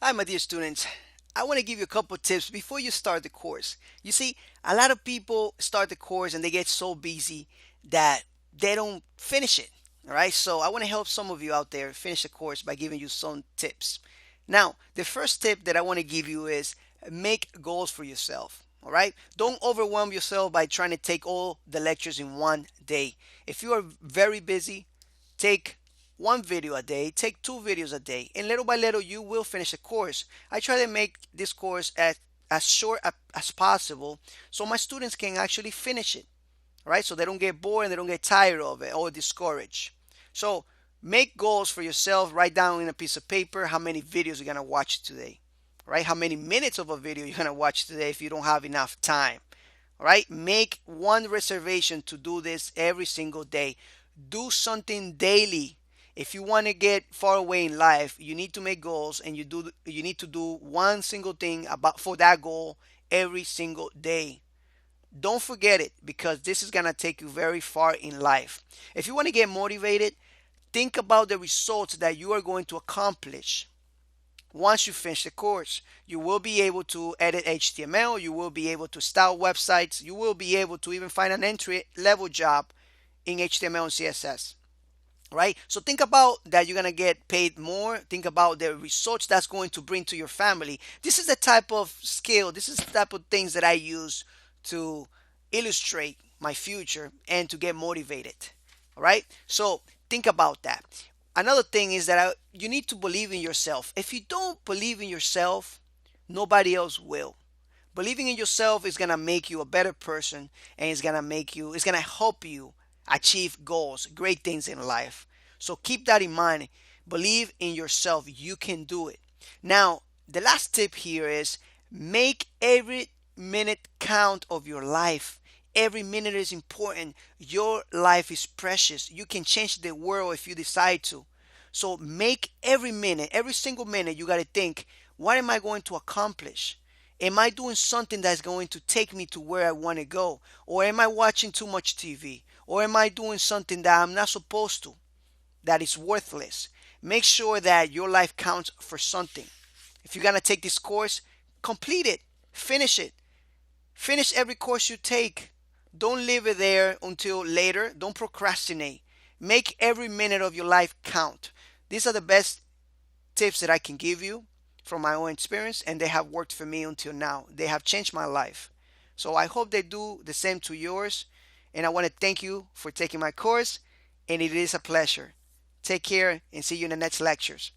Hi, my dear students. I want to give you a couple tips before you start the course. You see, a lot of people start the course and they get so busy that they don't finish it. All right, so I want to help some of you out there finish the course by giving you some tips. Now, the first tip that I want to give you is make goals for yourself. All right, don't overwhelm yourself by trying to take all the lectures in one day. If you are very busy, take one video a day, take two videos a day, and little by little you will finish a course. I try to make this course as short as possible so my students can actually finish it, right? So they don't get bored and they don't get tired of it or discouraged. So make goals for yourself. Write down in a piece of paper how many videos you're gonna watch today, right? How many minutes of a video you're gonna watch today if you don't have enough time. All right, make one reservation to do this every single day. Do something daily. If you want to get far away in life, you need to make goals, and you need to do one single thing about for that goal every single day. Don't forget it, because this is going to take you very far in life. If you want to get motivated, think about the results that you are going to accomplish. Once you finish the course, you will be able to edit HTML, you will be able to style websites, you will be able to even find an entry level job in HTML and CSS. Right? So think about that you're gonna get paid more. Think about the results that's going to bring to your family. This is the type of skill, this is the type of things that I use to illustrate my future and to get motivated. All right? So think about that. Another thing is that you need to believe in yourself. If you don't believe in yourself, nobody else will. Believing in yourself is gonna make you a better person, and it's gonna help you achieve goals, great things in life. So keep that in mind. Believe in yourself. You can do it. Now, the last tip here is make every minute count of your life. Every minute is important. Your life is precious. You can change the world if you decide to. So make every minute, every single minute, you got to think, what am I going to accomplish? Am I doing something that's going to take me to where I want to go? Or am I watching too much TV? Or am I doing something that I'm not supposed to, that is worthless? Make sure that your life counts for something. If you're going to take this course, complete it, finish it. Finish every course you take. Don't leave it there until later. Don't procrastinate. Make every minute of your life count. These are the best tips that I can give you from my own experience, and they have worked for me until now. They have changed my life. So I hope they do the same to yours. And I want to thank you for taking my course, and it is a pleasure. Take care and see you in the next lectures.